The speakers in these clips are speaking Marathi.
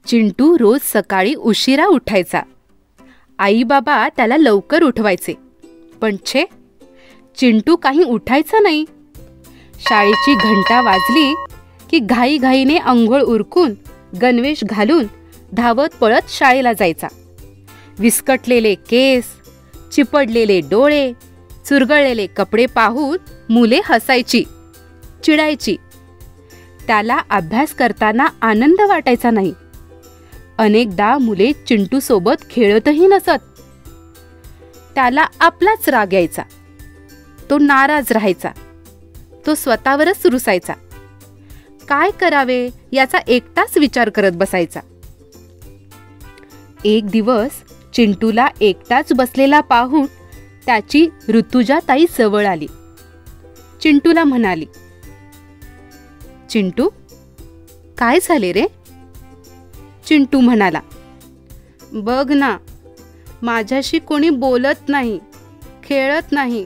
चिंटू रोज सकाळी उशिरा उठायचा. आई बाबा त्याला लवकर उठवायचे, पण छे, चिंटू काही उठायचा नाही. शाळेची घंटा वाजली की घाईघाईने अंघोळ उरकून गणवेश घालून धावत पळत शाळेला जायचा. विस्कटलेले केस, चिपडलेले डोळे, चुरगळलेले कपडे पाहून मुले हसायची, चिडायची. त्याला अभ्यास करताना आनंद वाटायचा नाही. अनेकदा मुले चिंटूसोबत खेळतही नसत. त्याला आपलाच राग यायचा. तो नाराज राहायचा. तो स्वतःवरच रुसायचा. काय करावे याचा एकटाच विचार करत बसायचा. एक दिवस चिंटूला एकटाच बसलेला पाहून त्याची ऋतुजा ताई जवळ आली. चिंटूला म्हणाली, चिंटू, काय झाले रे? चिंटू म्हणाला, बघ ना, माझ्याशी कोणी बोलत नाही, खेळत नाही.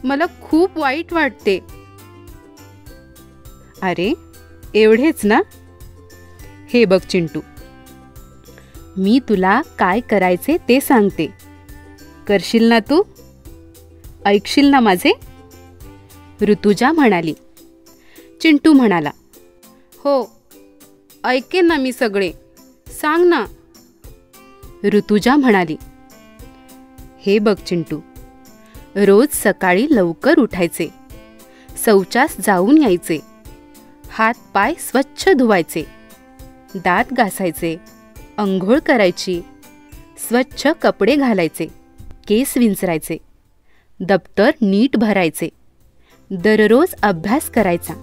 मला खूप वाईट वाटते. अरे, एवढेच ना? हे बघ चिंटू, मी तुला काय करायचे ते सांगते. करशील ना तू? ऐकशील ना माझे? ऋतुजा म्हणाली. चिंटू म्हणाला, हो, ऐकेन ना मी सगळे. सांग ना. ऋतुजा म्हणाली, हे बघ चिंटू, रोज सकाळी लवकर उठायचे, शौचास जाऊन यायचे, हात पाय स्वच्छ धुवायचे, दात घासायचे, अंघोळ करायची, स्वच्छ कपडे घालायचे, केस विंचरायचे, दप्तर नीट भरायचे, दररोज अभ्यास करायचा.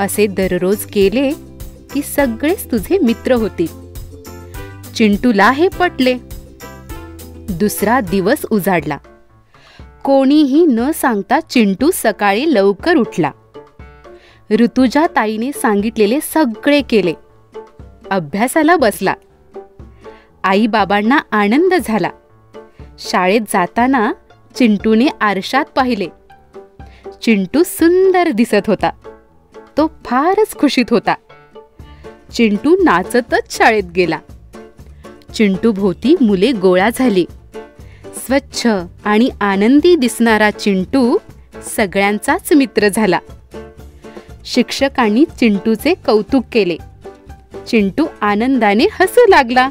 असे दररोज केले की सगळेच तुझे मित्र होतील. चिंटूला हे पटले. दुसरा दिवस उजाडला. कोणीही न सांगता चिंटू सकाळी लवकर उठला. ऋतुजा ताईने सांगितलेले सगळे केले. अभ्यासाला बसला. आई बाबांना आनंद झाला. शाळेत जाताना चिंटूने आरशात पाहिले. चिंटू सुंदर दिसत होता. तो फारच खुशीत होता. चिंटू नाचतच शाळेत गेला. चिंटू भोवती मुले गोळा झाली. स्वच्छ आणि आनंदी दिसणारा चिंटू सगळ्यांचाच मित्र झाला. शिक्षकांनी चिंटूचे कौतुक केले. चिंटू आनंदाने हसू लागला.